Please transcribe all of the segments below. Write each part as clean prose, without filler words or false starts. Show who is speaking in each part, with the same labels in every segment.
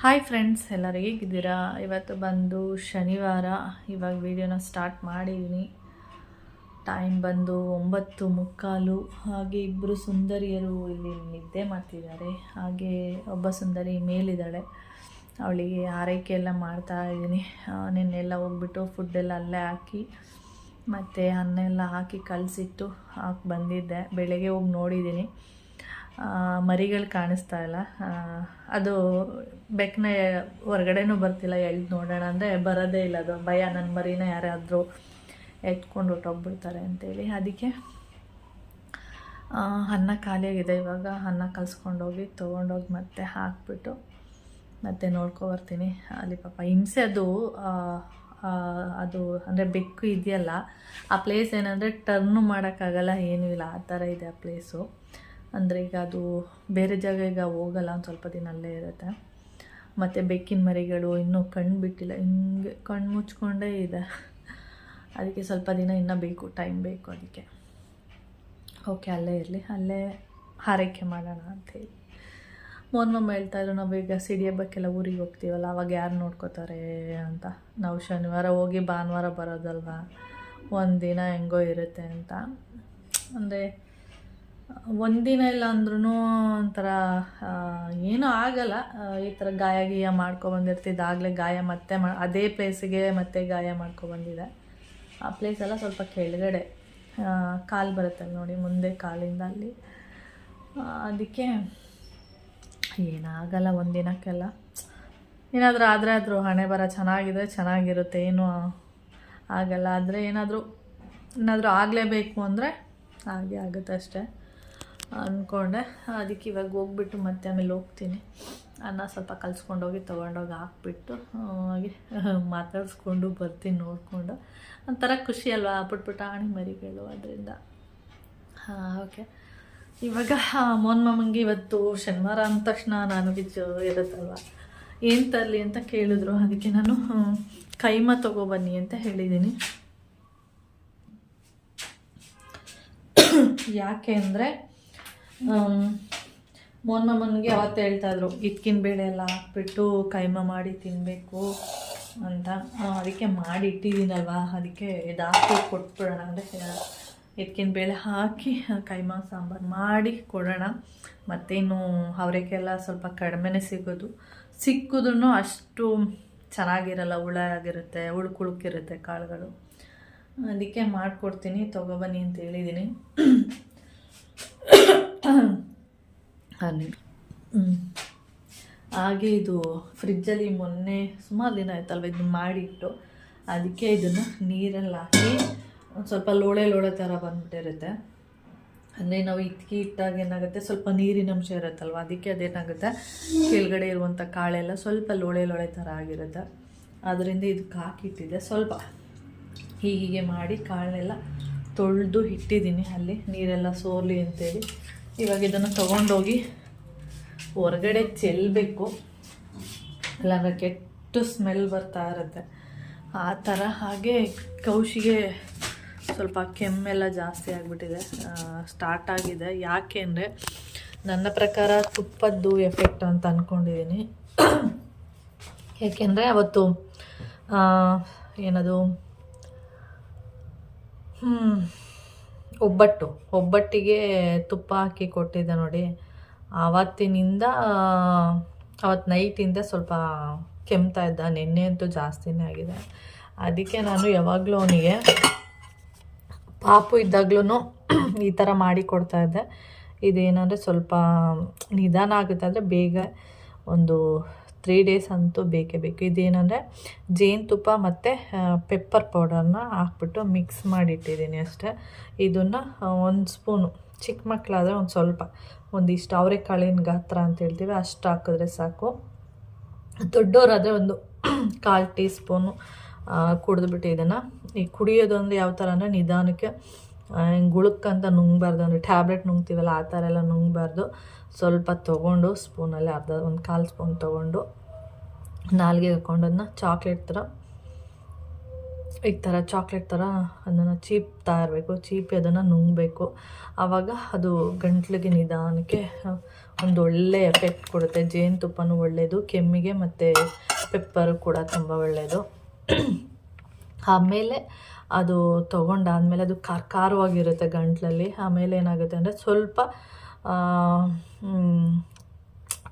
Speaker 1: Hi friends, ಎಲ್ಲರೂ ಹೇಗಿದ್ದೀರಾ? ಇವತ್ತು ಬಂದು ಶನಿವಾರ. ಇವಾಗ ವಿಡಿಯೋನ ಸ್ಟಾರ್ಟ್ ಮಾಡಿದ್ದೀನಿ. ಟೈಮ್ ಬಂದು 9:45. ಹಾಗೆ ಇಬ್ಬರು ಸುಂದರಿಯರು ಇಲ್ಲಿ ನಿದ್ದೆ ಮಾಡ್ತಿದ್ದಾರೆ. ಹಾಗೆ ಒಬ್ಬ ಸುಂದರಿ ಮೇಲಿದ್ದಾಳೆ. ಅವಳಿಗೆ ಆರೈಕೆ ಎಲ್ಲ ಮಾಡ್ತಾ ಇದ್ದೀನಿ. ನಿನ್ನೆಲ್ಲ ಹೋಗ್ಬಿಟ್ಟು ಫುಡ್ಡೆಲ್ಲ ಅಲ್ಲೇ ಹಾಕಿ ಮತ್ತು ಅನ್ನ ಎಲ್ಲ ಹಾಕಿ ಕಲಸಿಟ್ಟು ಹಾಕಿ ಬಂದಿದ್ದೆ. ಬೆಳಗ್ಗೆ ಹೋಗಿ ನೋಡಿದ್ದೀನಿ, ಮರಿಗಳು ಕಾಣಿಸ್ತಾ ಇಲ್ಲ. ಅದು ಬೆಕ್ಕನ ಹೊರಗಡೆನೂ ಬರ್ತಿಲ್ಲ. ಎಳ್ದು ನೋಡೋಣ ಅಂದರೆ ಬರೋದೇ ಇಲ್ಲ. ಅದು ಭಯ, ನನ್ನ ಮರಿನ ಯಾರಾದರೂ ಎತ್ಕೊಂಡು ಹೊಟ್ಟೋಗ್ಬಿಡ್ತಾರೆ ಅಂತೇಳಿ. ಅದಕ್ಕೆ ಅನ್ನ ಖಾಲಿಯಾಗಿದೆ. ಇವಾಗ ಅನ್ನ ಕಲಿಸ್ಕೊಂಡೋಗಿ ತೊಗೊಂಡೋಗಿ ಮತ್ತೆ ಹಾಕ್ಬಿಟ್ಟು ಮತ್ತೆ ನೋಡ್ಕೊಬರ್ತೀನಿ. ಅಲ್ಲಿ ಪಾಪ ಹಿಂಸೆ ಅದು. ಅದು ಅಂದರೆ ಬೆಕ್ಕು ಇದೆಯಲ್ಲ, ಆ ಪ್ಲೇಸ್ ಏನಂದರೆ ಟರ್ನು ಮಾಡೋಕ್ಕಾಗಲ್ಲ, ಏನೂ ಇಲ್ಲ, ಆ ಥರ ಇದೆ ಆ ಪ್ಲೇಸು. ಅಂದರೆ ಈಗ ಅದು ಬೇರೆ ಜಾಗ ಈಗ ಹೋಗಲ್ಲ, ಒಂದು ಸ್ವಲ್ಪ ದಿನ ಅಲ್ಲೇ ಇರುತ್ತೆ. ಮತ್ತು ಬೆಕ್ಕಿನ ಮರಿಗಳು ಇನ್ನೂ ಕಣ್ಣು ಬಿಟ್ಟಿಲ್ಲ, ಹಿಂಗೆ ಕಣ್ಣು ಮುಚ್ಕೊಂಡೇ ಇದೆ. ಅದಕ್ಕೆ ಸ್ವಲ್ಪ ದಿನ ಇನ್ನೂ ಬೇಕು, ಟೈಮ್ ಬೇಕು ಅದಕ್ಕೆ. ಓಕೆ, ಅಲ್ಲೇ ಇರಲಿ, ಅಲ್ಲೇ ಆರೈಕೆ ಮಾಡೋಣ ಅಂಥೇಳಿ. ಮೋನ್ಮಮ್ಮ ಹೇಳ್ತಾಯಿದ್ರು, ನಾವು ಈಗ ಸಿಡಿ ಹಬ್ಬಕ್ಕೆಲ್ಲ ಊರಿಗೆ ಹೋಗ್ತೀವಲ್ಲ, ಅವಾಗ ಯಾರು ನೋಡ್ಕೋತಾರೆ ಅಂತ. ನಾವು ಶನಿವಾರ ಹೋಗಿ ಭಾನುವಾರ ಬರೋದಲ್ವ, ಒಂದಿನ ಹೆಂಗೋ ಇರುತ್ತೆ ಅಂತ. ಅಂದರೆ ಒಂದಿನ ಇಲ್ಲ ಅಂದ್ರೂ ಒಂಥರ ಏನೂ ಆಗಲ್ಲ. ಈ ಥರ ಗಾಯ ಮಾಡ್ಕೊಬಂದಿರ್ತಿದ್ದು, ಆಗಲೇ ಗಾಯ ಮತ್ತೆ ಅದೇ ಪ್ಲೇಸಿಗೆ ಮತ್ತೆ ಗಾಯ ಮಾಡ್ಕೊಬಂದಿದೆ. ಆ ಪ್ಲೇಸೆಲ್ಲ ಸ್ವಲ್ಪ ಕೆಳಗಡೆ ಕಾಲು ಬರುತ್ತಲ್ಲ ನೋಡಿ, ಮುಂದೆ ಕಾಲಿಂದ ಅಲ್ಲಿ. ಅದಕ್ಕೆ ಏನಾಗಲ್ಲ ಒಂದಿನಕ್ಕೆಲ್ಲ. ಏನಾದರೂ ಆದರೆ ಆದರೂ ಹಣೆ ಬರ ಚೆನ್ನಾಗಿದ್ರೆ ಚೆನ್ನಾಗಿರುತ್ತೆ, ಏನೂ ಆಗಲ್ಲ. ಆದರೆ ಏನಾದರೂ ಆಗಲೇಬೇಕು ಅಂದರೆ ಹಾಗೆ ಆಗುತ್ತೆ ಅಷ್ಟೇ ಅಂದ್ಕೊಂಡೆ. ಅದಕ್ಕೆ ಇವಾಗ ಹೋಗ್ಬಿಟ್ಟು ಮತ್ತೆ ಆಮೇಲೆ ಹೋಗ್ತೀನಿ. ಅನ್ನ ಸ್ವಲ್ಪ ಕಲಿಸ್ಕೊಂಡೋಗಿ ತೊಗೊಂಡೋಗಿ ಹಾಕ್ಬಿಟ್ಟು ಹಾಗೆ ಮಾತಾಡಿಸ್ಕೊಂಡು ಬರ್ತೀನಿ, ನೋಡಿಕೊಂಡು. ಒಂಥರ ಖುಷಿ ಅಲ್ವಾ, ಪುಟ್ಪುಟಾಣಿ ಮರಿಗಳು. ಅದರಿಂದ ಓಕೆ. ಇವಾಗ ಮೋನ್ಮಮ್ಮಂಗೆ ಇವತ್ತು ಶನಿವಾರ ಅಂದ ತಕ್ಷಣ ನಾನ್ ವೆಜ್ ಇರುತ್ತಲ್ವ, ಏನು ತರಲಿ ಅಂತ ಕೇಳಿದ್ರು. ಅದಕ್ಕೆ ನಾನು ಕೈಮಾ ತೊಗೊಬನ್ನಿ ಅಂತ ಹೇಳಿದ್ದೀನಿ. ಯಾಕೆ ಅಂದರೆ ಮೋನ್ಮಮ್ಮನಿಗೆ ಅವತ್ತು ಹೇಳ್ತಾಯಿದ್ರು, ಇಟ್ಕಿನ ಬೇಳೆ ಎಲ್ಲ ಹಾಕ್ಬಿಟ್ಟು ಕೈಮಾ ಮಾಡಿ ತಿನ್ನಬೇಕು ಅಂತ. ಅದಕ್ಕೆ ಮಾಡಿ ಇಟ್ಟಿದ್ದೀನಲ್ವ, ಅದಕ್ಕೆ ಇದು ಹಾಕಿ ಕೊಟ್ಬಿಡೋಣ. ಅಂದರೆ ಇಟ್ಕಿನ ಬೇಳೆ ಹಾಕಿ ಕೈಮಾ ಸಾಂಬಾರು ಮಾಡಿ ಕೊಡೋಣ. ಮತ್ತೇನು ಅವರೆಲ್ಲ ಸ್ವಲ್ಪ ಕಡಿಮೆನೇ ಸಿಕ್ಕಿದ್ರೂ ಅಷ್ಟು ಚೆನ್ನಾಗಿರಲ್ಲ, ಹುಳ ಆಗಿರುತ್ತೆ, ಉಳುಕಿರುತ್ತೆ ಕಾಳುಗಳು. ಅದಕ್ಕೆ ಮಾಡಿಕೊಡ್ತೀನಿ, ತೊಗೊಬನ್ನಿ ಅಂತ ಹೇಳಿದ್ದೀನಿ. ಹಾಗೆ ಇದು ಫ್ರಿಜ್ಜಲ್ಲಿ ಮೊನ್ನೆ ಸುಮಾರು ದಿನ ಆಯ್ತಲ್ವ ಇದನ್ನು ಮಾಡಿಟ್ಟು, ಅದಕ್ಕೆ ಇದನ್ನು ನೀರಲ್ಲಿ ಹಾಕಿ ಒಂದು ಸ್ವಲ್ಪ ಲೋಳೆ ಥರ ಬಂದುಬಿಟ್ಟಿರುತ್ತೆ. ಅಂದರೆ ನಾವು ಇಟ್ಟಾಗ ಏನಾಗುತ್ತೆ, ಸ್ವಲ್ಪ ನೀರಿನ ಅಂಶ ಇರುತ್ತಲ್ವ, ಅದಕ್ಕೆ ಅದೇನಾಗುತ್ತೆ, ಕೆಳಗಡೆ ಇರುವಂಥ ಕಾಳೆಲ್ಲ ಸ್ವಲ್ಪ ಲೋಳೆ ಥರ ಆಗಿರುತ್ತೆ. ಅದರಿಂದ ಇದಕ್ಕೆ ಹಾಕಿಟ್ಟಿದ್ದೆ. ಸ್ವಲ್ಪ ಹೀಗೆ ಮಾಡಿ ಕಾಳನ್ನೆಲ್ಲ ತೊಳೆದು ಇಟ್ಟಿದ್ದೀನಿ, ಅಲ್ಲಿ ನೀರೆಲ್ಲ ಸೋರಲಿ ಅಂತೇಳಿ. ಇವಾಗ ಇದನ್ನು ತೊಗೊಂಡೋಗಿ ಹೊರಗಡೆ ಚೆಲ್ಲಬೇಕು, ಇಲ್ಲಾಂದರೆ ಕೆಟ್ಟ ಸ್ಮೆಲ್ ಬರ್ತಾ ಇರುತ್ತೆ ಆ ಥರ. ಹಾಗೆ ಕೌಶಿಗೆ ಸ್ವಲ್ಪ ಕೆಮ್ಮೆಲ್ಲ ಜಾಸ್ತಿ ಆಗಿಬಿಟ್ಟಿದೆ, ಸ್ಟಾರ್ಟ್ ಆಗಿದೆ. ಯಾಕೆ ಅಂದರೆ ನನ್ನ ಪ್ರಕಾರ ತುಪ್ಪದ್ದು ಎಫೆಕ್ಟ್ ಅಂತ ಅಂದ್ಕೊಂಡಿದ್ದೀನಿ. ಯಾಕೆಂದರೆ ಅವತ್ತು ಏನದು ಒಬ್ಬಟ್ಟಿಗೆ ತುಪ್ಪ ಹಾಕಿ ಕೊಟ್ಟಿದ್ದೆ ನೋಡಿ. ಆವತ್ತಿನಿಂದ ಅವತ್ತು ನೈಟಿಂದ ಸ್ವಲ್ಪ ಕೆಮ್ತಾ ಇದ್ದ. ನಿನ್ನೆ ಅಂತೂ ಜಾಸ್ತಿನೇ ಆಗಿದೆ. ಅದಕ್ಕೆ ನಾನು ಯಾವಾಗಲೂ ಅವನಿಗೆ ಪಾಪು ಇದ್ದಾಗ್ಲೂ ಈ ಥರ ಮಾಡಿ ಕೊಡ್ತಾಯಿದ್ದೆ. ಇದೇನಂದರೆ ಸ್ವಲ್ಪ ನಿಧಾನ ಆಗುತ್ತೆ, ಆದರೆ ಬೇಗ ಒಂದು 3 days ಅಂತೂ ಬೇಕೇ ಬೇಕು. ಇದೇನಂದರೆ ಜೇನುತುಪ್ಪ ಮತ್ತು ಪೆಪ್ಪರ್ ಪೌಡರ್ನ ಹಾಕ್ಬಿಟ್ಟು ಮಿಕ್ಸ್ ಮಾಡಿಟ್ಟಿದ್ದೀನಿ ಅಷ್ಟೇ. ಇದನ್ನು 1 ಸ್ಪೂನು, ಚಿಕ್ಕ ಮಕ್ಕಳಾದರೆ ಒಂದು ಸ್ವಲ್ಪ, ಒಂದಿಷ್ಟು ಅವರೆಕಾಳಿನ ಗಾತ್ರ ಅಂತ ಹೇಳ್ತೀವಿ, ಅಷ್ಟು ಹಾಕಿದ್ರೆ ಸಾಕು. ದೊಡ್ಡವರಾದರೆ ಒಂದು 1/4 ಟೀ ಸ್ಪೂನು ಕುಡಿದ್ಬಿಟ್ಟು ಇದನ್ನು ಈಗ ಕುಡಿಯೋದು ಅಂದರೆ ಯಾವ ಥರ ಅಂದರೆ ನಿಧಾನಕ್ಕೆ, ಹಿಂಗೆ ಗುಳುಕ್ಕಂತ ನುಂಗಬಾರ್ದು. ಅಂದರೆ ಟ್ಯಾಬ್ಲೆಟ್ ನುಂಗ್ತೀವಲ್ಲ ಆ ಥರ ಎಲ್ಲ ನುಂಗಬಾರ್ದು. ಸ್ವಲ್ಪ ತೊಗೊಂಡು ಸ್ಪೂನಲ್ಲಿ 1/4 ಸ್ಪೂನ್ ತೊಗೊಂಡು ನಾಲ್ಗೆ ಹಾಕ್ಕೊಂಡು ಅದನ್ನ ಚಾಕ್ಲೇಟ್ ಥರ ಈ ಥರ ಚಾಕ್ಲೇಟ್ ಥರ ಅದನ್ನು ಚೀಪ್ತಾ ಇರಬೇಕು, ಚೀಪಿ ಅದನ್ನು ನುಂಗಬೇಕು. ಆವಾಗ ಅದು ಗಂಟ್ಲಿಗೆ ನಿಧಾನಕ್ಕೆ ಒಂದು ಒಳ್ಳೆ ಎಫೆಕ್ಟ್ ಕೊಡುತ್ತೆ. ಜೇನುತುಪ್ಪನೂ ಒಳ್ಳೆಯದು ಕೆಮ್ಮಿಗೆ, ಮತ್ತು ಪೆಪ್ಪರು ಕೂಡ ತುಂಬ ಒಳ್ಳೆಯದು. ಆಮೇಲೆ ಅದು ತೊಗೊಂಡಾದಮೇಲೆ ಅದು ಖಾರವಾಗಿರುತ್ತೆ ಗಂಟ್ಲಲ್ಲಿ. ಆಮೇಲೆ ಏನಾಗುತ್ತೆ ಅಂದರೆ ಸ್ವಲ್ಪ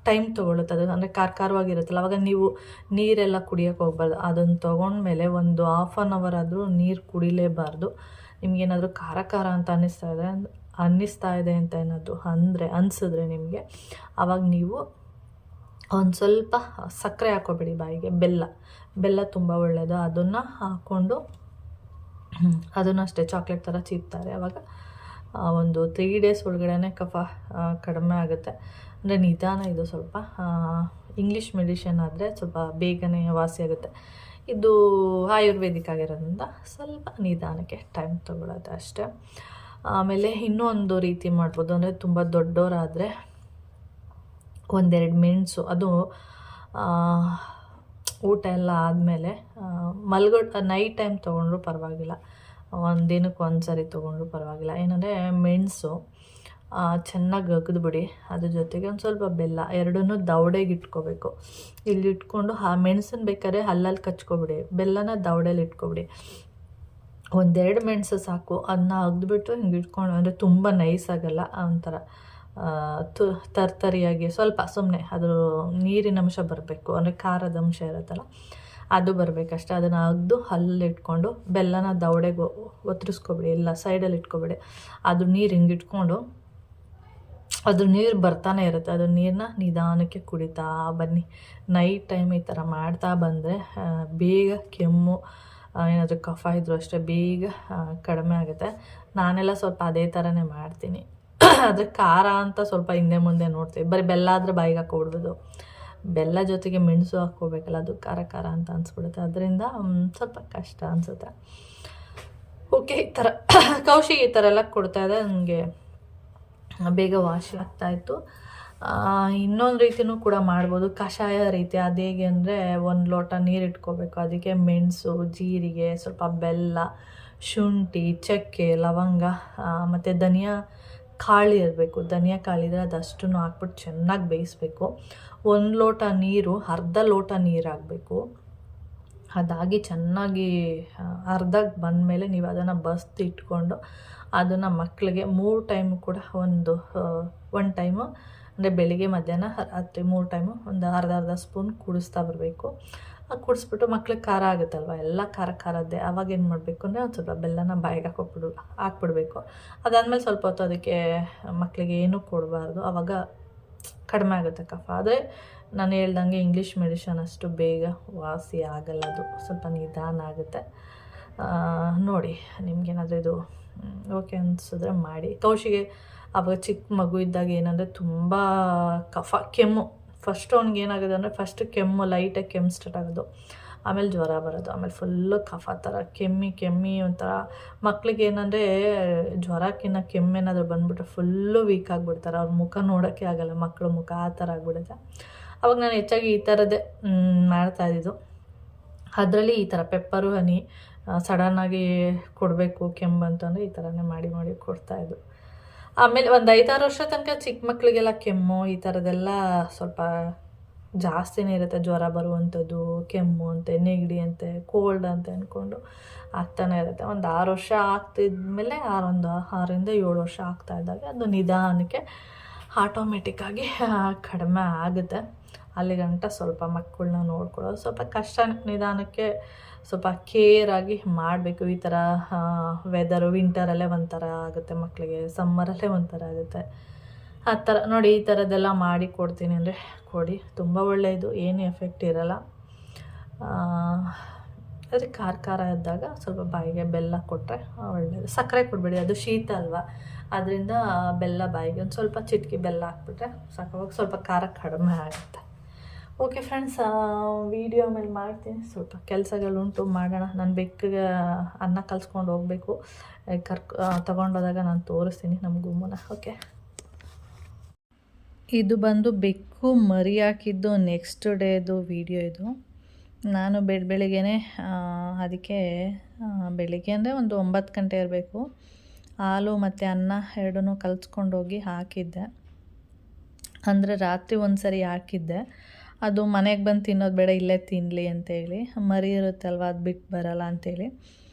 Speaker 1: ಟೈಮ್ ತೊಗೊಳುತ್ತೆ ಅದು, ಅಂದರೆ ಖಾರವಾಗಿರುತ್ತಲ್ಲ. ಆವಾಗ ನೀವು ನೀರೆಲ್ಲ ಕುಡಿಯೋಕ್ಕೆ ಹೋಗ್ಬಾರ್ದು. ಅದನ್ನು ತೊಗೊಂಡ್ಮೇಲೆ ಒಂದು 1/2 hour ಆದರೂ ನೀರು ಕುಡಿಲೇಬಾರ್ದು. ನಿಮಗೇನಾದರೂ ಖಾರ ಅಂತ ಅನ್ನಿಸ್ತಾ ಇದೆ ಅಂತ ಏನಾದರೂ ಅನಿಸಿದ್ರೆ ನಿಮಗೆ, ಆವಾಗ ನೀವು ಒಂದು ಸ್ವಲ್ಪ ಸಕ್ಕರೆ ಹಾಕ್ಕೋಬೇಡಿ ಬಾಯಿಗೆ, ಬೆಲ್ಲ ತುಂಬ ಒಳ್ಳೆಯದು. ಅದನ್ನು ಹಾಕ್ಕೊಂಡು ಅದನ್ನು ಅಷ್ಟೇ ಚಾಕ್ಲೇಟ್ ಥರ ಚೀಪ್ತಾರೆ. ಆವಾಗ ಒಂದು 3 days ಒಳಗಡೆ ಕಫ ಕಡಿಮೆ ಆಗುತ್ತೆ. ಅಂದರೆ ನಿಧಾನ, ಇದು ಸ್ವಲ್ಪ ಇಂಗ್ಲೀಷ್ ಮೆಡಿಷನ್ ಆದರೆ ಸ್ವಲ್ಪ ಬೇಗನೆ ವಾಸಿ ಆಗುತ್ತೆ. ಇದು ಆಯುರ್ವೇದಿಕ್ ಆಗಿರೋದ್ರಿಂದ ಸ್ವಲ್ಪ ನಿಧಾನಕ್ಕೆ ಟೈಮ್ ತೊಗೊಳ್ಳೋದು ಅಷ್ಟೇ. ಆಮೇಲೆ ಇನ್ನೂ ಒಂದು ರೀತಿ ಮಾಡ್ಬೋದು, ಅಂದರೆ ತುಂಬ ದೊಡ್ಡವರಾದರೆ 1-2 ಮೆಣಸು, ಅದು ಊಟ ಎಲ್ಲ ಆದಮೇಲೆ ನೈಟ್ ಟೈಮ್ ತೊಗೊಂಡ್ರೂ ಪರವಾಗಿಲ್ಲ, ದಿನಕ್ಕೆ 1 ಸರಿ ತೊಗೊಂಡ್ರೂ ಪರವಾಗಿಲ್ಲ. ಏನಂದರೆ ಮೆಣಸು ಚೆನ್ನಾಗಿ ಅಗದ್ಬಿಡಿ, ಅದ್ರ ಜೊತೆಗೆ ಒಂದು ಸ್ವಲ್ಪ ಬೆಲ್ಲ, ಎರಡನ್ನೂ ದವಡೆಗೆ ಇಟ್ಕೋಬೇಕು. ಇಲ್ಲಿ ಇಟ್ಕೊಂಡು ಆ ಮೆಣಸನ್ನು ಬೇಕಾದ್ರೆ ಹಲ್ಲಲ್ಲಿ ಕಚ್ಕೊಬಿಡಿ, ಬೆಲ್ಲನ ದವಡೆಲಿ ಇಟ್ಕೊಬಿಡಿ. 1-2 ಮೆಣಸು ಸಾಕು. ಅದನ್ನ ಅಗ್ದುಬಿಟ್ಟು ಹಿಂಗೆ ಇಟ್ಕೊಂಡು, ಅಂದರೆ ತುಂಬ ನೈಸ್ ಆಗಲ್ಲ, ಒಂಥರ ತರ್ತರಿಯಾಗಿ ಸ್ವಲ್ಪ ಸುಮ್ಮನೆ ಅದು ನೀರಿನ ಅಂಶ ಬರಬೇಕು, ಅಂದರೆ ಖಾರದ ಅಂಶ ಇರುತ್ತಲ್ಲ ಅದು ಬರಬೇಕಷ್ಟೆ. ಅದನ್ನು ಅಗ್ದು ಹಲ್ಲಲ್ಲಿ ಇಟ್ಕೊಂಡು ಬೆಲ್ಲನ ದವಡೆಗೆ ಒತ್ತರಿಸ್ಕೊಬಿಡಿ, ಇಲ್ಲ ಸೈಡಲ್ಲಿ ಇಟ್ಕೊಬಿಡಿ. ಅದು ನೀರು ಹಿಂಗೆ ಇಟ್ಕೊಂಡು ಅದು ನೀರು ಬರ್ತಾನೆ ಇರುತ್ತೆ, ಅದು ನೀರನ್ನ ನಿಧಾನಕ್ಕೆ ಕುಡಿತಾ ಬನ್ನಿ. ನೈಟ್ ಟೈಮ್ ಈ ಥರ ಮಾಡ್ತಾ ಬಂದರೆ ಬೇಗ ಕೆಮ್ಮು, ಏನಾದರೂ ಕಫ ಇದ್ದರೂ ಅಷ್ಟೇ ಬೇಗ ಕಡಿಮೆ ಆಗುತ್ತೆ. ನಾನೆಲ್ಲ ಸ್ವಲ್ಪ ಅದೇ ಥರನೇ ಮಾಡ್ತೀನಿ. ಆದರೆ ಖಾರ ಅಂತ ಸ್ವಲ್ಪ ಹಿಂದೆ ಮುಂದೆ ನೋಡ್ತೀವಿ, ಬರೀ ಬೆಲ್ಲ ಆದರೆ ಬಾಯಿಗೆ ಹಾಕ್ಕೊಬಿಡ್ಬೋದು. ಬೆಲ್ಲ ಜೊತೆಗೆ ಮೆಣಸು ಹಾಕ್ಕೋಬೇಕಲ್ಲ, ಅದು ಖಾರ ಅಂತ ಅನಿಸ್ಬಿಡುತ್ತೆ. ಅದರಿಂದ ಸ್ವಲ್ಪ ಕಷ್ಟ ಅನಿಸುತ್ತೆ. ಓಕೆ, ಈ ಥರ ಕೌಶಿಗೆ ಈ ಥರ ಎಲ್ಲ ಕೊಡ್ತಾಯಿದ್ದೆ, ನನಗೆ ಬೇಗ ವಾಸಿ ಆಗ್ತಾಯಿತ್ತು. ಇನ್ನೊಂದು ರೀತಿಯೂ ಕೂಡ ಮಾಡ್ಬೋದು, ಕಷಾಯ ರೀತಿ. ಅದು ಹೇಗೆ ಅಂದರೆ 1 ಲೋಟ ನೀರು ಇಟ್ಕೋಬೇಕು, ಅದಕ್ಕೆ ಮೆಣಸು, ಜೀರಿಗೆ, ಸ್ವಲ್ಪ ಬೆಲ್ಲ, ಶುಂಠಿ, ಚಕ್ಕೆ, ಲವಂಗ, ಮತ್ತು ಧನಿಯಾ ಕಾಳು ಇರಬೇಕು. ಧನಿಯಾ ಕಾಳಿದ್ರೆ ಅದಷ್ಟು ಹಾಕ್ಬಿಟ್ಟು ಚೆನ್ನಾಗಿ ಬೇಯಿಸ್ಬೇಕು. 1 ಲೋಟ ನೀರು, ಅರ್ಧ ಲೋಟ ನೀರು ಹಾಕಬೇಕು. ಅದಾಗಿ ಚೆನ್ನಾಗಿ ಅರ್ಧಕ್ಕೆ ಬಂದಮೇಲೆ ನೀವು ಅದನ್ನು ಬಸ್ದು ಇಟ್ಕೊಂಡು ಅದನ್ನು ಮಕ್ಕಳಿಗೆ 3 ಟೈಮು ಕೂಡ ಒಂದು ಟೈಮು, ಅಂದರೆ ಬೆಳಿಗ್ಗೆ, ಮಧ್ಯಾಹ್ನ, ರಾತ್ರಿ 3 ಟೈಮು ಒಂದು ಅರ್ಧ ಸ್ಪೂನ್ ಕುಡಿಸ್ತಾ ಬರಬೇಕು. ಕುಡಿಸ್ಬಿಟ್ಟು ಮಕ್ಳಿಗೆ ಖಾರ ಆಗುತ್ತಲ್ವ, ಎಲ್ಲ ಖಾರದ್ದೇ. ಆವಾಗ ಏನು ಮಾಡಬೇಕು ಅಂದರೆ ಒಂದು ಸ್ವಲ್ಪ ಬೆಲ್ಲನ ಬಾಯಿಗೆ ಹಾಕ್ಬಿಡ್ಬೇಕು. ಅದಾದಮೇಲೆ ಸ್ವಲ್ಪ ಹೊತ್ತು ಅದಕ್ಕೆ ಮಕ್ಕಳಿಗೆ ಏನೂ ಕೊಡಬಾರ್ದು, ಆವಾಗ ಕಡಿಮೆ ಆಗುತ್ತೆ ಕಫ. ಆದರೆ ನಾನು ಹೇಳ್ದಂಗೆ ಇಂಗ್ಲೀಷ್ ಮೆಡಿಷನ್ ಅಷ್ಟು ಬೇಗ ವಾಸಿ ಆಗಲ್ಲ, ಅದು ಸ್ವಲ್ಪ ನಿಧಾನ ಆಗುತ್ತೆ. ನೋಡಿ, ನಿಮಗೇನಾದರೂ ಇದು ಓಕೆ ಅನಿಸಿದ್ರೆ ಮಾಡಿ. ಕೌಶಿಗೆ ಆವಾಗ ಚಿಕ್ಕ ಮಗು ಇದ್ದಾಗ ಏನಂದರೆ ತುಂಬ ಕಫ, ಕೆಮ್ಮು. ಫಸ್ಟು ಅವ್ನಿಗೆ ಏನಾಗೋದು ಅಂದರೆ ಫಸ್ಟ್ ಕೆಮ್ಮು, ಲೈಟಾಗಿ ಕೆಮ್ಮು ಸ್ಟಾರ್ಟ್ ಆಗೋದು, ಆಮೇಲೆ ಜ್ವರ ಬರೋದು, ಆಮೇಲೆ ಫುಲ್ಲು ಕಫ ಥರ ಕೆಮ್ಮಿ ಒಂಥರ. ಮಕ್ಳಿಗೆ ಏನಂದರೆ ಜ್ವರಕ್ಕಿಂತ ಕೆಮ್ಮೇನಾದರೂ ಬಂದುಬಿಟ್ರೆ ಫುಲ್ಲು ವೀಕ್ ಆಗಿಬಿಡ್ತಾರೆ, ಅವ್ರ ಮುಖ ನೋಡೋಕ್ಕೆ ಆಗಲ್ಲ, ಮಕ್ಕಳ ಮುಖ ಆ ಥರ ಆಗಿಬಿಡುತ್ತೆ. ಅವಾಗ ನಾನು ಹೆಚ್ಚಾಗಿ ಈ ಥರದ್ದೇ ಮಾಡ್ತಾಯಿದ್ದು. ಅದರಲ್ಲಿ ಈ ಥರ ಪೆಪ್ಪರು ಹನಿ ಸಡನ್ನಾಗಿ ಕೊಡಬೇಕು ಕೆಮ್ಮು ಅಂತಂದರೆ ಈ ಥರನೇ ಮಾಡಿ ಕೊಡ್ತಾಯಿದ್ದು. ಆಮೇಲೆ ಒಂದು 5-6 ವರ್ಷ ತನಕ ಚಿಕ್ಕ ಮಕ್ಕಳಿಗೆಲ್ಲ ಕೆಮ್ಮು ಈ ಥರದ್ದೆಲ್ಲ ಸ್ವಲ್ಪ ಜಾಸ್ತಿನೇ ಇರುತ್ತೆ. ಜ್ವರ ಬರುವಂಥದ್ದು, ಕೆಮ್ಮು ಅಂತೆ, ನೆಗಡಿ ಅಂತೆ, ಕೋಲ್ಡ್ ಅಂತ ಅಂದ್ಕೊಂಡು ಆಗ್ತಾನೆ ಇರುತ್ತೆ. ಒಂದು 6 ವರ್ಷ ಆಗ್ತಿದ್ಮೇಲೆ 6ರಿಂದ 7 ವರ್ಷ ಆಗ್ತಾಯಿದ್ದಾಗ ಅದು ನಿಧಾನಕ್ಕೆ ಆಟೋಮೆಟಿಕ್ಕಾಗಿ ಕಡಿಮೆ ಆಗುತ್ತೆ. ಅಲ್ಲಿಗಂಟ ಸ್ವಲ್ಪ ಮಕ್ಕಳನ್ನ ನೋಡ್ಕೊಳ್ಳೋದು ಸ್ವಲ್ಪ ಕಷ್ಟ. ನಿಧಾನಕ್ಕೆ ಸ್ವಲ್ಪ ಕೇರಾಗಿ ಮಾಡಬೇಕು. ಈ ಥರ ವೆದರು ವಿಂಟರಲ್ಲೇ ಒಂಥರ ಆಗುತ್ತೆ ಮಕ್ಕಳಿಗೆ, ಸಮ್ಮರಲ್ಲೇ ಒಂಥರ ಆಗುತ್ತೆ. ಆ ಥರ ನೋಡಿ, ಈ ಥರದ್ದೆಲ್ಲ ಮಾಡಿ ಕೊಡ್ತೀನಿ ಅಂದರೆ ಕೊಡಿ, ತುಂಬ ಒಳ್ಳೆಯದು, ಏನು ಎಫೆಕ್ಟ್ ಇರೋಲ್ಲ. ಅದಕ್ಕೆ ಖಾರ ಇದ್ದಾಗ ಸ್ವಲ್ಪ ಬಾಯಿಗೆ ಬೆಲ್ಲ ಕೊಟ್ಟರೆ ಒಳ್ಳೆಯದು. ಸಕ್ಕರೆ ಕೊಡಬೇಡಿ, ಅದು ಶೀತ ಅಲ್ವಾ, ಅದರಿಂದ ಬೆಲ್ಲ ಬಾಯಿಗೆ ಒಂದು ಸ್ವಲ್ಪ ಚಿಟಕಿ ಬೆಲ್ಲ ಹಾಕ್ಬಿಟ್ರೆ ಸಾಕಾಗ ಸ್ವಲ್ಪ ಖಾರ ಕಡಿಮೆ ಆಗುತ್ತೆ. ಓಕೆ ಫ್ರೆಂಡ್ಸ್, ವೀಡಿಯೋ ಆಮೇಲೆ ಮಾಡ್ತೀನಿ. ಸ್ವಲ್ಪ ಕೆಲಸಗಳುಂಟು, ಮಾಡೋಣ. ನಾನು ಬೆಕ್ಕಿಗೆ ಅನ್ನ ಕಲಿಸ್ಕೊಂಡು ಹೋಗಬೇಕು, ತೊಗೊಂಡೋದಾಗ ನಾನು ತೋರಿಸ್ತೀನಿ ನಮ್ಮ ಗುಮ್ಮನ. ಓಕೆ, ಇದು ಬಂದು ಬೆಕ್ಕು ಮರಿ ಹಾಕಿದ್ದು ನೆಕ್ಸ್ಟ್ ಡೇದು ವೀಡಿಯೋ ಇದು. ನಾನು ಬೆಳಿಗ್ಗೆನೇ ಅದಕ್ಕೆ ಬೆಳಿಗ್ಗೆ ಅಂದರೆ ಒಂದು 9 ಗಂಟೆ ಇರಬೇಕು, ಹಾಲು ಮತ್ತು ಅನ್ನ ಎರಡನ್ನೂ ಕಲಿಸ್ಕೊಂಡೋಗಿ ಹಾಕಿದ್ದೆ. ಅಂದರೆ ರಾತ್ರಿ ಒಂದು ಸರಿ ಹಾಕಿದ್ದೆ, ಅದು ಮನೆಗೆ ಬಂದು ತಿನ್ನೋದು ಬೇಡ ಇಲ್ಲೇ ತಿನ್ನಲಿ ಅಂತೇಳಿ, ಮರಿ ಇರುತ್ತಲ್ವ ಅದು ಬಿಟ್ಟು ಬರಲ್ಲ ಅಂತೇಳಿ.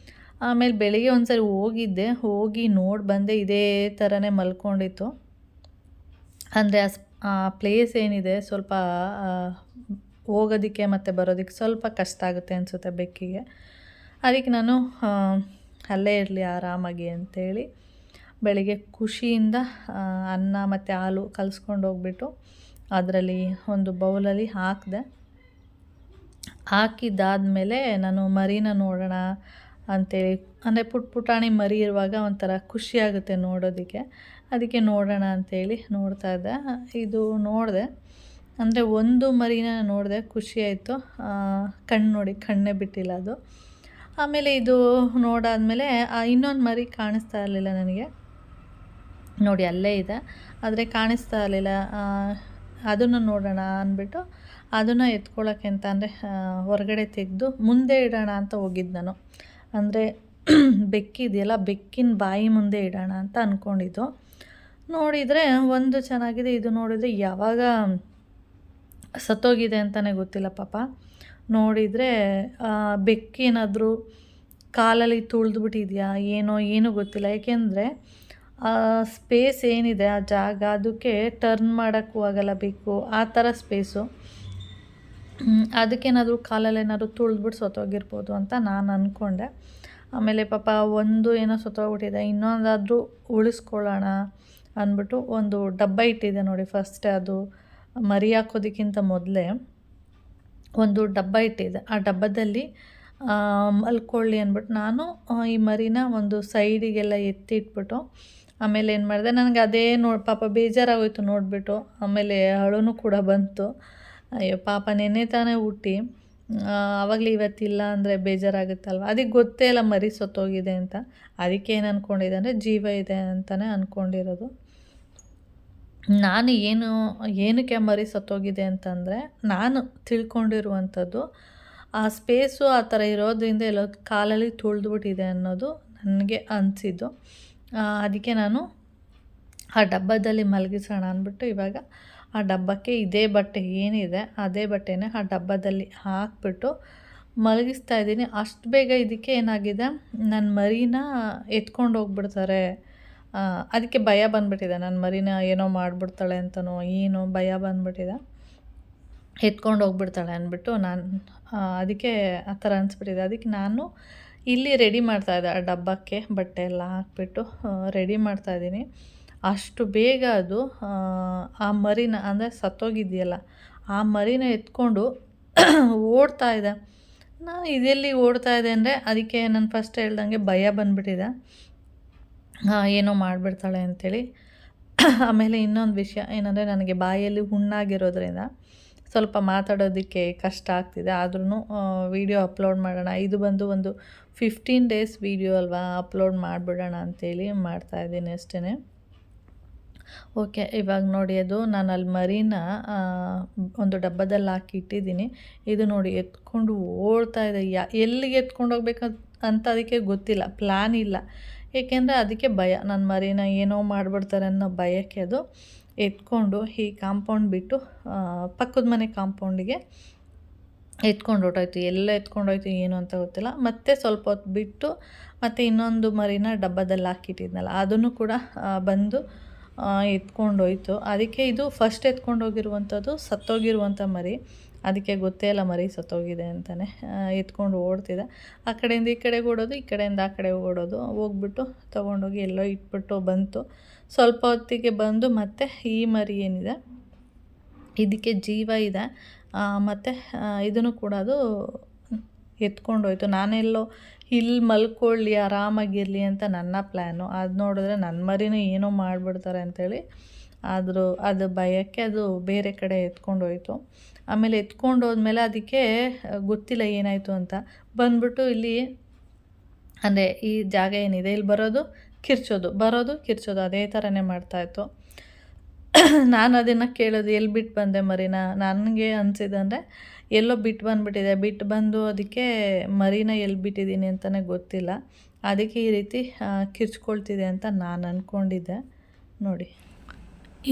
Speaker 1: ಆಮೇಲೆ ಬೆಳಿಗ್ಗೆ ಒಂದು ಸರಿ ಹೋಗಿದ್ದೆ, ಹೋಗಿ ನೋಡಿ ಬಂದೆ, ಇದೇ ಥರನೇ ಮಲ್ಕೊಂಡಿತ್ತು. ಅಂದರೆ ಆ ಪ್ಲೇಸ್ ಏನಿದೆ ಸ್ವಲ್ಪ ಹೋಗೋದಕ್ಕೆ ಮತ್ತು ಬರೋದಕ್ಕೆ ಸ್ವಲ್ಪ ಕಷ್ಟ ಆಗುತ್ತೆ ಅನಿಸುತ್ತೆ ಬೆಕ್ಕಿಗೆ. ಅದಕ್ಕೆ ನಾನು ಅಲ್ಲೇ ಇರಲಿ ಆರಾಮಾಗಿ ಅಂತೇಳಿ ಬೆಳಿಗ್ಗೆ ಖುಷಿಯಿಂದ ಅನ್ನ ಮತ್ತು ಹಾಲು ಕಲಿಸ್ಕೊಂಡು ಹೋಗ್ಬಿಟ್ಟು ಅದರಲ್ಲಿ ಒಂದು ಬೌಲಲ್ಲಿ ಹಾಕಿದೆ. ಹಾಕಿದ್ದಾದಮೇಲೆ ನಾನು ಮರಿನ ನೋಡೋಣ ಅಂಥೇಳಿ, ಅಂದರೆ ಪುಟಾಣಿ ಮರಿ ಇರುವಾಗ ಒಂಥರ ಖುಷಿಯಾಗುತ್ತೆ ನೋಡೋದಕ್ಕೆ, ಅದಕ್ಕೆ ನೋಡೋಣ ಅಂಥೇಳಿ ನೋಡ್ತಾಯಿದ್ದೆ. ಇದು ನೋಡಿದೆ, ಅಂದರೆ ಒಂದು ಮರಿನ ನೋಡಿದೆ, ಖುಷಿಯಾಯಿತು. ಕಣ್ಣು ನೋಡಿ ಕಣ್ಣೇ ಬಿಟ್ಟಿಲ್ಲ ಅದು. ಆಮೇಲೆ ಇದು ನೋಡಾದಮೇಲೆ ಇನ್ನೊಂದು ಮರಿ ಕಾಣಿಸ್ತಾ ಇರಲಿಲ್ಲ ನನಗೆ, ನೋಡಿ ಅಲ್ಲೇ ಇದೆ ಆದರೆ ಕಾಣಿಸ್ತಾ ಇರಲಿಲ್ಲ. ಅದನ್ನು ನೋಡೋಣ ಅಂದ್ಬಿಟ್ಟು ಅದನ್ನು ಎತ್ಕೊಳ್ಳೋಕ್ಕೆ ಅಂತ ಅಂದರೆ ಹೊರಗಡೆ ತೆಗೆದು ಮುಂದೆ ಇಡೋಣ ಅಂತ ಹೋಗಿದ್ದು ನಾನು. ಅಂದರೆ ಬೆಕ್ಕಿದೆಯಲ್ಲ, ಬೆಕ್ಕಿನ ಬಾಯಿ ಮುಂದೆ ಇಡೋಣ ಅಂತ ಅಂದ್ಕೊಂಡಿದ್ದು. ನೋಡಿದರೆ ಒಂದು ಚೆನ್ನಾಗಿದೆ, ಇದು ನೋಡಿದರೆ ಯಾವಾಗ ಸತ್ತೋಗಿದೆ ಅಂತಲೇ ಗೊತ್ತಿಲ್ಲ ಪಾಪ. ನೋಡಿದರೆ ಬೆಕ್ಕೇನಾದರೂ ಕಾಲಲ್ಲಿ ತುಳಿದ್ಬಿಟ್ಟಿದೆಯಾ ಏನೂ ಗೊತ್ತಿಲ್ಲ. ಏಕೆಂದರೆ ಸ್ಪೇಸ್ ಏನಿದೆ ಆ ಜಾಗ, ಅದಕ್ಕೆ ಟರ್ನ್ ಮಾಡೋಕ್ಕೂ ಆಗಲ್ಲ ಬೇಕು, ಆ ಥರ ಸ್ಪೇಸು. ಅದಕ್ಕೇನಾದರೂ ಕಾಲಲ್ಲೇನಾದರೂ ತುಳಿದ್ಬಿಟ್ಟು ಸತ್ತೋಗಿರ್ಬೋದು ಅಂತ ನಾನು ಅಂದ್ಕೊಂಡೆ. ಆಮೇಲೆ ಪಾಪ ಒಂದು ಏನೋ ಸತ್ತೋಗ್ಬಿಟ್ಟಿದೆ, ಇನ್ನೊಂದಾದರೂ ಉಳಿಸ್ಕೊಳ್ಳೋಣ ಅಂದ್ಬಿಟ್ಟು ಒಂದು ಡಬ್ಬ ಇಟ್ಟಿದೆ ನೋಡಿ. ಫಸ್ಟ್ ಅದು ಮರಿ ಹಾಕೋದಕ್ಕಿಂತ ಮೊದಲೇ ಒಂದು ಡಬ್ಬ ಇಟ್ಟಿದೆ, ಆ ಡಬ್ಬದಲ್ಲಿ ಮಲ್ಕೊಳ್ಳಿ ಅಂದ್ಬಿಟ್ಟು ನಾನು ಈ ಮರಿನ ಒಂದು ಸೈಡಿಗೆಲ್ಲ ಎತ್ತಿಟ್ಬಿಟ್ಟು ಆಮೇಲೆ ಏನು ಮಾಡಿದೆ, ನನಗೆ ಅದೇ ಪಾಪ ಬೇಜಾರಾಗೋಯ್ತು ನೋಡಿಬಿಟ್ಟು. ಆಮೇಲೆ ಅಳುನೂ ಕೂಡ ಬಂತು. ಅಯ್ಯೋ ಪಾಪ ನೆನ್ನೆ ತಾನೇ ಹುಟ್ಟಿ ಆವಾಗಲೇ ಇವತ್ತಿಲ್ಲ ಅಂದರೆ ಬೇಜಾರಾಗುತ್ತಲ್ವ. ಅದಕ್ಕೆ ಗೊತ್ತೇ ಇಲ್ಲ ಮರಿ ಸತ್ತೋಗಿದೆ ಅಂತ. ಅದಕ್ಕೆ ಏನು ಅಂದ್ಕೊಂಡಿದ್ದೆ ಅಂದರೆ ಜೀವ ಇದೆ ಅಂತಲೇ ಅಂದ್ಕೊಂಡಿರೋದು. ನಾನು ಏನಕ್ಕೆ ಮರಿ ಸತ್ತೋಗಿದೆ ಅಂತಂದರೆ, ನಾನು ತಿಳ್ಕೊಂಡಿರುವಂಥದ್ದು ಆ ಸ್ಪೇಸು ಆ ಥರ ಇರೋದ್ರಿಂದ ಎಲ್ಲೋ ಕಾಲಲ್ಲಿ ತುಳಿದ್ಬಿಟ್ಟಿದೆ ಅನ್ನೋದು ನನಗೆ ಅನಿಸಿದ್ದು. ಅದಕ್ಕೆ ನಾನು ಆ ಡಬ್ಬದಲ್ಲಿ ಮಲಗಿಸೋಣ ಅಂದ್ಬಿಟ್ಟು ಇವಾಗ ಆ ಡಬ್ಬಕ್ಕೆ ಇದೇ ಬಟ್ಟೆ ಏನಿದೆ ಅದೇ ಬಟ್ಟೆನೇ ಆ ಡಬ್ಬದಲ್ಲಿ ಹಾಕ್ಬಿಟ್ಟು ಮಲಗಿಸ್ತಾ ಇದ್ದೀನಿ. ಅಷ್ಟು ಬೇಗ ಇದಕ್ಕೆ ಏನಾಗಿದೆ, ನನ್ನ ಮರಿನ ಎತ್ಕೊಂಡು ಹೋಗ್ಬಿಡ್ತಾರೆ, ಅದಕ್ಕೆ ಭಯ ಬಂದುಬಿಟ್ಟಿದೆ. ನನ್ನ ಮರಿನ ಏನೋ ಮಾಡಿಬಿಡ್ತಾಳೆ ಅಂತನೋ ಏನೋ ಭಯ ಬಂದುಬಿಟ್ಟಿದೆ, ಎತ್ಕೊಂಡು ಹೋಗ್ಬಿಡ್ತಾಳೆ ಅಂದ್ಬಿಟ್ಟು ನಾನು ಅದಕ್ಕೆ ಆ ಥರ ಅನಿಸ್ಬಿಟ್ಟಿದೆ. ಅದಕ್ಕೆ ನಾನು ಇಲ್ಲಿ ರೆಡಿ ಮಾಡ್ತಾಯಿದ್ದೆ, ಆ ಡಬ್ಬಕ್ಕೆ ಬಟ್ಟೆ ಎಲ್ಲ ಹಾಕ್ಬಿಟ್ಟು ರೆಡಿ ಮಾಡ್ತಾಯಿದ್ದೀನಿ. ಅಷ್ಟು ಬೇಗ ಅದು ಆ ಮರಿನ, ಅಂದರೆ ಸತ್ತೋಗಿದೆಯಲ್ಲ ಆ ಮರಿನ ಎತ್ಕೊಂಡು ಓಡ್ತಾ ಇದೆ. ನಾನು ಇದೆಲ್ಲಿ ಓಡ್ತಾ ಇದೆ ಅಂದರೆ ಅದಕ್ಕೆ ನಾನು ಫಸ್ಟ್ ಹೇಳ್ದಂಗೆ ಭಯ ಬಂದುಬಿಟ್ಟಿದೆ, ಏನೋ ಮಾಡಿಬಿಡ್ತಾಳೆ ಅಂಥೇಳಿ. ಆಮೇಲೆ ಇನ್ನೊಂದು ವಿಷಯ ಏನಂದರೆ, ನನಗೆ ಬಾಯಲ್ಲಿ ಹುಣ್ಣಾಗಿರೋದ್ರಿಂದ ಸ್ವಲ್ಪ ಮಾತಾಡೋದಕ್ಕೆ ಕಷ್ಟ ಆಗ್ತಿದೆ. ಆದ್ರೂ ವೀಡಿಯೋ ಅಪ್ಲೋಡ್ ಮಾಡೋಣ, ಇದು ಬಂದು ಒಂದು 15 ಡೇಸ್ ವೀಡಿಯೋ ಅಲ್ವಾ, ಅಪ್ಲೋಡ್ ಮಾಡಿಬಿಡೋಣ ಅಂಥೇಳಿ ಮಾಡ್ತಾಯಿದ್ದೀನಿ ಅಷ್ಟೇ. ಓಕೆ, ಇವಾಗ ನೋಡಿ ಅದು ನಾನು ಅಲ್ಲಿ ಮರಿನ ಒಂದು ಡಬ್ಬದಲ್ಲಿ ಹಾಕಿ ಇಟ್ಟಿದ್ದೀನಿ. ಇದು ನೋಡಿ ಎತ್ಕೊಂಡು ಓಡ್ತಾ ಇದೆ. ಎಲ್ಲಿಗೆ ಎತ್ಕೊಂಡು ಹೋಗ್ಬೇಕು ಅಂತ ಅದಕ್ಕೆ ಗೊತ್ತಿಲ್ಲ, ಪ್ಲ್ಯಾನ್ ಇಲ್ಲ. ಏಕೆಂದರೆ ಅದಕ್ಕೆ ಭಯ, ನನ್ನ ಮರಿನ ಏನೋ ಮಾಡಿಬಿಡ್ತಾರೆ ಅನ್ನೋ ಭಯಕ್ಕೆ ಅದು ಎತ್ಕೊಂಡು ಈ ಕಾಂಪೌಂಡ್ ಬಿಟ್ಟು ಪಕ್ಕದ ಮನೆ ಕಾಂಪೌಂಡಿಗೆ ಎತ್ಕೊಂಡು ಹೊರ್ಟೋಯ್ತು. ಎಲ್ಲ ಎತ್ಕೊಂಡೋಯ್ತು ಏನು ಅಂತ ಗೊತ್ತಿಲ್ಲ. ಮತ್ತು ಸ್ವಲ್ಪ ಹೊತ್ತು ಬಿಟ್ಟು ಮತ್ತು ಇನ್ನೊಂದು ಮರಿನ ಡಬ್ಬದಲ್ಲಿ ಹಾಕಿಟ್ಟಿದ್ನಲ್ಲ ಅದನ್ನು ಕೂಡ ಬಂದು ಎತ್ಕೊಂಡೋಯ್ತು. ಅದಕ್ಕೆ ಇದು ಫಸ್ಟ್ ಎತ್ಕೊಂಡೋಗಿರುವಂಥದ್ದು ಸತ್ತೋಗಿರುವಂಥ ಮರಿ, ಅದಕ್ಕೆ ಗೊತ್ತೇ ಇಲ್ಲ ಮರಿ ಸತ್ತೋಗಿದೆ ಅಂತಲೇ. ಎತ್ಕೊಂಡು ಓಡ್ತಿದೆ, ಆ ಕಡೆಯಿಂದ ಈ ಕಡೆಗೆ ಓಡೋದು, ಈ ಕಡೆಯಿಂದ ಆ ಕಡೆ ಓಡೋದು. ಹೋಗ್ಬಿಟ್ಟು ತೊಗೊಂಡೋಗಿ ಎಲ್ಲೋ ಇಟ್ಬಿಟ್ಟು ಬಂತು. ಸ್ವಲ್ಪ ಹೊತ್ತಿಗೆ ಬಂದು ಮತ್ತೆ ಈ ಮರಿ ಏನಿದೆ ಇದಕ್ಕೆ ಜೀವ ಇದೆ, ಮತ್ತು ಇದನ್ನು ಕೂಡ ಅದು ಎತ್ಕೊಂಡೋಯ್ತು. ನಾನೆಲ್ಲೋ ಇಲ್ಲಿ ಮಲ್ಕೊಳ್ಳಿ ಆರಾಮಾಗಿರಲಿ ಅಂತ ನನ್ನ ಪ್ಲ್ಯಾನು. ಅದು ನೋಡಿದ್ರೆ ನನ್ನ ಮರಿನೂ ಏನೋ ಮಾಡಿಬಿಡ್ತಾರೆ ಅಂಥೇಳಿ ಆದರೂ ಅದು ಭಯಕ್ಕೆ ಅದು ಬೇರೆ ಕಡೆ ಎತ್ಕೊಂಡೋಯ್ತು. ಆಮೇಲೆ ಎತ್ಕೊಂಡೋದ್ಮೇಲೆ ಅದಕ್ಕೆ ಗೊತ್ತಿಲ್ಲ ಏನಾಯಿತು ಅಂತ, ಬಂದ್ಬಿಟ್ಟು ಇಲ್ಲಿ ಅಂದರೆ ಈ ಜಾಗ ಏನಿದೆ ಇಲ್ಲಿ ಬರೋದು ಕಿರ್ಚೋದು, ಬರೋದು ಕಿರ್ಚೋದು, ಅದೇ ಥರನೇ ಮಾಡ್ತಾಯಿತ್ತು. ನಾನು ಅದನ್ನು ಕೇಳೋದು ಎಲ್ಲಿ ಬಿಟ್ಟು ಬಂದೆ ಮರಿನ. ನನಗೆ ಅನಿಸಿದೆ ಅಂದರೆ ಎಲ್ಲೋ ಬಿಟ್ಟು ಬಂದುಬಿಟ್ಟಿದೆ, ಬಿಟ್ಟು ಬಂದು ಅದಕ್ಕೆ ಮರಿನ ಎಲ್ಲಿ ಬಿಟ್ಟಿದ್ದೀನಿ ಅಂತಲೇ ಗೊತ್ತಿಲ್ಲ, ಅದಕ್ಕೆ ಈ ರೀತಿ ಕಿರ್ಚ್ಕೊಳ್ತಿದೆ ಅಂತ ನಾನು ಅಂದ್ಕೊಂಡಿದ್ದೆ. ನೋಡಿ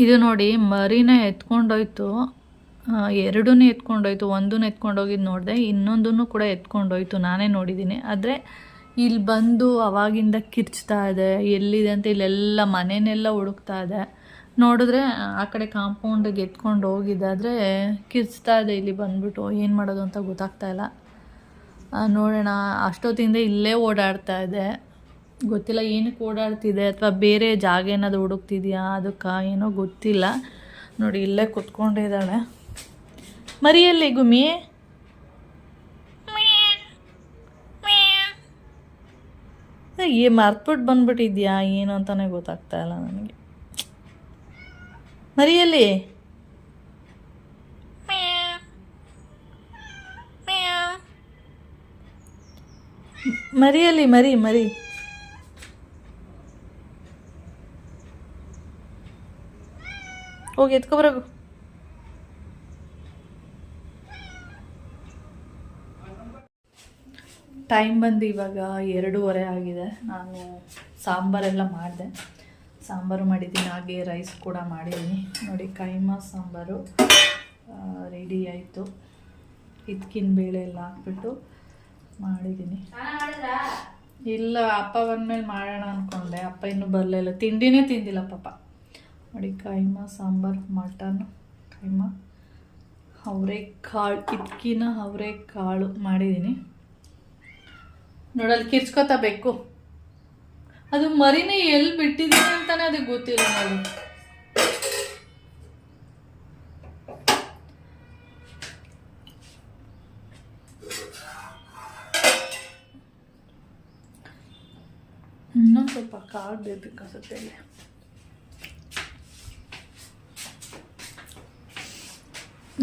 Speaker 1: ಇದು ನೋಡಿ ಮರಿನ ಎತ್ಕೊಂಡೋಯ್ತು, ಎರಡೂ ಎತ್ಕೊಂಡೋಯ್ತು. ಒಂದೂ ಎತ್ಕೊಂಡೋಗಿದ್ದು ನೋಡಿದೆ, ಇನ್ನೊಂದೂ ಕೂಡ ಎತ್ಕೊಂಡೋಯ್ತು, ನಾನೇ ನೋಡಿದ್ದೀನಿ. ಆದರೆ ಇಲ್ಲಿ ಬಂದು ಅವಾಗಿಂದ ಕಿರ್ಚ್ತಾ ಇದೆ, ಎಲ್ಲಿದೆ ಅಂತ ಇಲ್ಲೆಲ್ಲ ಮನೆಯೆಲ್ಲ ಹುಡುಕ್ತಾ ಇದೆ. ನೋಡಿದ್ರೆ ಆ ಕಡೆ ಕಾಂಪೌಂಡಿಗೆ ಎತ್ಕೊಂಡು ಹೋಗಿದೆ, ಆದರೆ ಕಿರ್ಚ್ತಾ ಇದೆ ಇಲ್ಲಿ ಬಂದ್ಬಿಟ್ಟು. ಏನು ಮಾಡೋದು ಅಂತ ಗೊತ್ತಾಗ್ತಾ ಇಲ್ಲ. ನೋಡೋಣ, ಅಷ್ಟೊತ್ತಿಂದ ಇಲ್ಲೇ ಓಡಾಡ್ತಾ ಇದೆ, ಗೊತ್ತಿಲ್ಲ ಏನಕ್ಕೆ ಓಡಾಡ್ತಿದೆ, ಅಥವಾ ಬೇರೆ ಜಾಗ ಏನಾದರೂ ಹುಡುಕ್ತಿದ್ಯಾ ಅದಕ್ಕೆ ಏನೋ ಗೊತ್ತಿಲ್ಲ. ನೋಡಿ ಇಲ್ಲೇ ಕುತ್ಕೊಂಡಿದ್ದಾಳೆ. ಮರಿಯಲ್ಲಿ ಗುಮ್ಮಿ ಮರ್ತ್ಬಿಟ್ಟು ಬಂದ್ಬಿಟ್ಟಿದ್ಯಾ ಏನು ಅಂತಲೇ ಗೊತ್ತಾಗ್ತಾ ಇಲ್ಲ ನನಗೆ. ಮರಿಯಲ್ಲಿ ಮರಿಯಲ್ಲಿ ಮರಿ ಹೋಗಿ ಎತ್ಕೊಬರೋಗು. ಟೈಮ್ ಬಂದು ಇವಾಗ 2:30 ಆಗಿದೆ. ನಾನು ಸಾಂಬಾರೆಲ್ಲ ಮಾಡಿದೆ, ಸಾಂಬಾರು ಮಾಡಿದ್ದೀನಿ, ಹಾಗೆ ರೈಸ್ ಕೂಡ ಮಾಡಿದ್ದೀನಿ. ನೋಡಿ ಕೈಮಾ ಸಾಂಬಾರು ರೆಡಿ ಆಯಿತು. ಇದಕ್ಕಿನ ಬೇಳೆ ಎಲ್ಲ ಹಾಕ್ಬಿಟ್ಟು ಮಾಡಿದ್ದೀನಿ. ಇಲ್ಲ, ಅಪ್ಪ ಬಂದಮೇಲೆ ಮಾಡೋಣ ಅಂದ್ಕೊಂಡೆ, ಅಪ್ಪ ಇನ್ನೂ ಬರಲಿಲ್ಲ, ತಿಂಡಿನೇ ತಿಂದಿಲ್ಲ ಪಾಪ. ನೋಡಿ ಕೈಮಾ ಸಾಂಬಾರು, ಮಟನ್ ಕೈಮಾ, ಅವರೆಕಾಳು, ಇದಕ್ಕಿನ ಅವರೆಕಾಳು ಮಾಡಿದ್ದೀನಿ. ನೋಡಲ್ಲಿ ಕಿರ್ಚ್ಕೊತಾ ಬೇಕು, ಅದು ಮರಿನೇ ಎಲ್ಲಿ ಬಿಟ್ಟಿದ್ದೀನಿ ಅಂತಾನೆ ಅದಕ್ಕೆ ಗೊತ್ತಿಲ್ಲ. ನೋಡಿ ಇನ್ನೊಂದು ಸ್ವಲ್ಪ ಕಾಳು ಬೇಕನ್ಸುತ್ತೆ.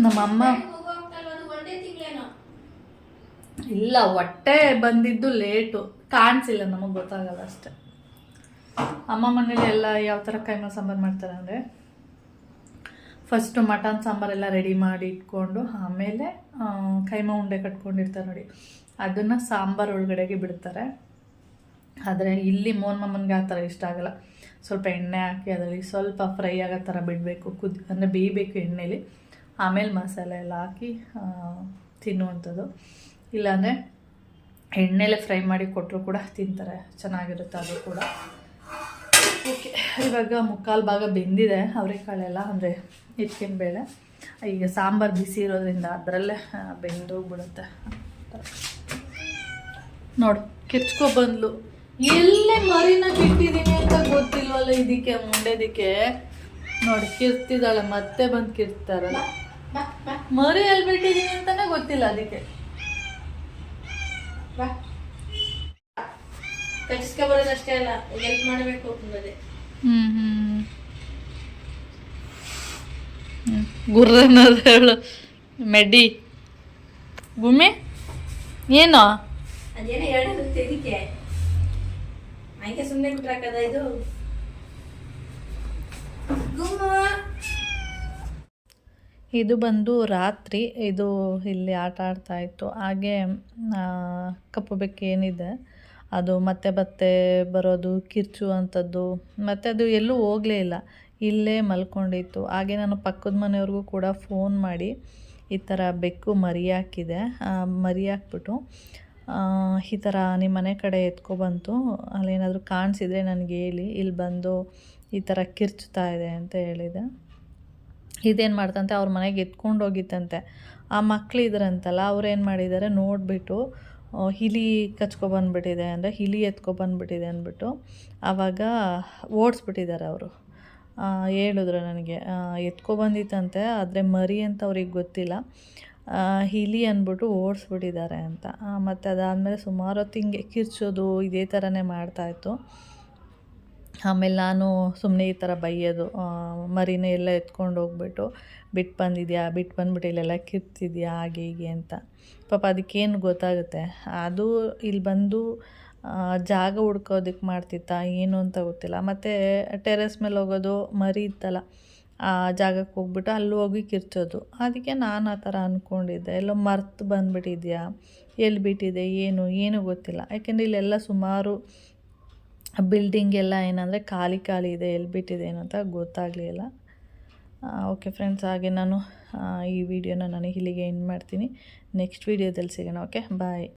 Speaker 1: ನಮ್ಮಮ್ಮ ಇಲ್ಲ, ಹೊಟ್ಟೆ ಬಂದಿದ್ದು ಲೇಟು, ಕಾಣಿಸಿಲ್ಲ, ನಮಗೆ ಗೊತ್ತಾಗಲ್ಲ ಅಷ್ಟೆ. ಅಮ್ಮ ಮನೇಲಿ ಎಲ್ಲ ಯಾವ ಥರ ಕೈಮಾ ಸಾಂಬಾರು ಮಾಡ್ತಾರೆ ಅಂದರೆ, ಫಸ್ಟು ಮಟನ್ ಸಾಂಬಾರೆಲ್ಲ ರೆಡಿ ಮಾಡಿ ಇಟ್ಕೊಂಡು ಆಮೇಲೆ ಕೈಮಾ ಉಂಡೆ ಕಟ್ಕೊಂಡಿರ್ತಾರೆ ನೋಡಿ, ಅದನ್ನು ಸಾಂಬಾರು ಒಳಗಡೆಗೆ ಬಿಡ್ತಾರೆ. ಆದರೆ ಇಲ್ಲಿ ಮೋಹನ್ಮಮ್ಮನಿಗೆ ಆ ಥರ ಇಷ್ಟ ಆಗಲ್ಲ. ಸ್ವಲ್ಪ ಎಣ್ಣೆ ಹಾಕಿ ಅದರಲ್ಲಿ ಸ್ವಲ್ಪ ಫ್ರೈ ಆಗೋ ಥರ ಬಿಡಬೇಕು, ಅಂದರೆ ಬೇಯಬೇಕು ಎಣ್ಣೆಲಿ, ಆಮೇಲೆ ಮಸಾಲೆ ಎಲ್ಲ ಹಾಕಿ ತಿನ್ನುವಂಥದ್ದು. ಇಲ್ಲಾಂದರೆ ಎಣ್ಣೆಲೆ ಫ್ರೈ ಮಾಡಿ ಕೊಟ್ಟರು ಕೂಡ ತಿಂತಾರೆ, ಚೆನ್ನಾಗಿರುತ್ತೆ ಅದು ಕೂಡ. ಓಕೆ, ಇವಾಗ 3/4 ಭಾಗ ಬೆಂದಿದೆ ಅವರೆಕಾಳೆಲ್ಲ, ಅಂದರೆ ಹಿಚ್ಕಿನ ಬೇಳೆ. ಈಗ ಸಾಂಬಾರು ಬಿಸಿ ಇರೋದ್ರಿಂದ ಅದರಲ್ಲೇ ಬೆಂದೋಗ್ಬಿಡುತ್ತೆ. ನೋಡು ಕಿರ್ಚ್ಕೊಬಂದ್ಲು, ಎಲ್ಲೇ ಮರಿನ ಬಿಟ್ಟಿದ್ದೀನಿ ಅಂತ ಗೊತ್ತಿಲ್ವಲ್ಲ ಇದಕ್ಕೆ, ಮುಂಡೆದಕ್ಕೆ. ನೋಡಿ ಕಿರ್ತಿದ್ದಾಳೆ, ಮತ್ತೆ ಬಂದು ಕಿರ್ತಾರಲ್ಲ, ಮರಿ ಎಲ್ಲಿ ಬಿಟ್ಟಿದ್ದೀನಿ ಅಂತಾನೆ ಗೊತ್ತಿಲ್ಲ ಅದಕ್ಕೆ.
Speaker 2: ಕಚ್ಕೊಬರೋದಷ್ಟೇ ಅಲ್ಲ, ಹೆಲ್ಪ್ ಮಾಡಬೇಕು ಅನ್ನೋದೇ.
Speaker 1: ಗುರ್ರನ್ನೋದು ಹೇಳು ಮೆಡ್ಡಿ. ಭೂಮಿ ಏನೋ
Speaker 2: ಅದೇನೋ ಹೇಳಿರುತ್ತೆ ಇದಕ್ಕೆ, ಹಂಗೆ ಸುಮ್ಮನೆ ಬಿಟ್ರಾಕದ ಇದು.
Speaker 1: ಇದು ಬಂದು ರಾತ್ರಿ, ಇದು ಇಲ್ಲಿ ಆಟ ಆಡ್ತಾ ಇತ್ತು. ಹಾಗೆ ಕಪ್ಪು ಬೆಕ್ಕು ಏನಿದೆ ಅದು ಮತ್ತೆ ಬರೋದು, ಕಿರ್ಚುವಂಥದ್ದು, ಮತ್ತು ಅದು ಎಲ್ಲೂ ಹೋಗಲೇ ಇಲ್ಲ, ಇಲ್ಲೇ ಮಲ್ಕೊಂಡಿತ್ತು. ಹಾಗೆ ನಾನು ಪಕ್ಕದ ಮನೆಯವ್ರಿಗೂ ಕೂಡ ಫೋನ್ ಮಾಡಿ ಈ ಥರ ಬೆಕ್ಕು ಮರಿ ಹಾಕಿದೆ, ಮರಿ ಹಾಕ್ಬಿಟ್ಟು ಈ ಥರ ನಿಮ್ಮ ಮನೆ ಕಡೆ ಎತ್ಕೊಬಂತು, ಅಲ್ಲೇನಾದರೂ ಕಾಣಿಸಿದ್ರೆ ನನಗೆ ಹೇಳಿ, ಇಲ್ಲಿ ಬಂದು ಈ ಥರ ಕಿರ್ಚ್ತಾ ಇದೆ ಅಂತ ಹೇಳಿದೆ. ಇದೇನು ಮಾಡ್ತಂತೆ, ಅವ್ರ ಮನೆಗೆ ಎತ್ಕೊಂಡು ಹೋಗಿತ್ತಂತೆ. ಆ ಮಕ್ಳು ಇದ್ರಂತಲ್ಲ, ಅವ್ರೇನು ಮಾಡಿದ್ದಾರೆ ನೋಡಿಬಿಟ್ಟು, ಇಲಿ ಕಚ್ಕೊಬಂದ್ಬಿಟ್ಟಿದೆ ಅಂದರೆ ಇಲಿ ಎತ್ಕೊಬಂದ್ಬಿಟ್ಟಿದೆ ಅಂದ್ಬಿಟ್ಟು ಆವಾಗ ಓಡಿಸ್ಬಿಟ್ಟಿದ್ದಾರೆ ಅವರು. ಹೇಳಿದ್ರು ನನಗೆ, ಎತ್ಕೊಬಂದಿತ್ತಂತೆ, ಆದರೆ ಮರಿ ಅಂತ ಅವ್ರಿಗೆ ಗೊತ್ತಿಲ್ಲ, ಇಲಿ ಅಂದ್ಬಿಟ್ಟು ಓಡಿಸ್ಬಿಟ್ಟಿದ್ದಾರೆ ಅಂತ. ಮತ್ತು ಅದಾದಮೇಲೆ ಸುಮಾರು ಹೊತ್ತು ಹಿಂಗೆ ಕಿರ್ಚೋದು ಇದೇ ಥರನೇ ಮಾಡ್ತಾಯಿತ್ತು. ಆಮೇಲೆ ನಾನು ಸುಮ್ಮನೆ ಈ ಥರ ಬೈಯೋದು, ಮರಿನ ಎಲ್ಲ ಎತ್ಕೊಂಡು ಹೋಗ್ಬಿಟ್ಟು ಬಿಟ್ಟು ಬಂದ್ಬಿಟ್ಟು ಇಲ್ಲೆಲ್ಲ ಕಿರ್ತಿದ್ಯಾ ಹಾಗೆ ಹೀಗೆ ಅಂತ. ಪಾಪ ಅದಕ್ಕೇನು ಗೊತ್ತಾಗುತ್ತೆ, ಅದು ಇಲ್ಲಿ ಬಂದು ಜಾಗ ಹುಡ್ಕೋದಕ್ಕೆ ಮಾಡ್ತಿತ್ತಾ ಏನು ಅಂತ ಗೊತ್ತಿಲ್ಲ. ಮತ್ತು ಟೆರೆಸ್ ಮೇಲೆ ಹೋಗೋದು, ಮರಿ ಇತ್ತಲ್ಲ ಆ ಜಾಗಕ್ಕೆ ಹೋಗ್ಬಿಟ್ಟು ಅಲ್ಲಿ ಹೋಗಿ ಕಿರ್ಚೋದು. ಅದಕ್ಕೆ ನಾನು ಆ ಥರ ಅಂದ್ಕೊಂಡಿದ್ದೆ, ಎಲ್ಲೋ ಮರ್ತು ಬಂದುಬಿಟ್ಟಿದ್ಯಾ, ಎಲ್ಲಿ ಬಿಟ್ಟಿದೆ ಏನೂ ಗೊತ್ತಿಲ್ಲ. ಯಾಕೆಂದರೆ ಇಲ್ಲೆಲ್ಲ ಸುಮಾರು ಬಿಲ್ಡಿಂಗ್ ಎಲ್ಲ ಏನಂದರೆ ಖಾಲಿ ಇದೆ, ಎಲ್ಲಿ ಬಿಟ್ಟಿದೆ ಏನು ಅಂತ ಗೊತ್ತಾಗಲಿಲ್ಲ. ಓಕೆ ಫ್ರೆಂಡ್ಸ್, ಹಾಗೆ ನಾನು ಈ ವಿಡಿಯೋನ ಇಲ್ಲಿಗೆ ಎಂಡ್ ಮಾಡ್ತೀನಿ. ನೆಕ್ಸ್ಟ್ ವೀಡಿಯೋದಲ್ಲಿ ಸಿಗೋಣ. ಓಕೆ, ಬಾಯ್.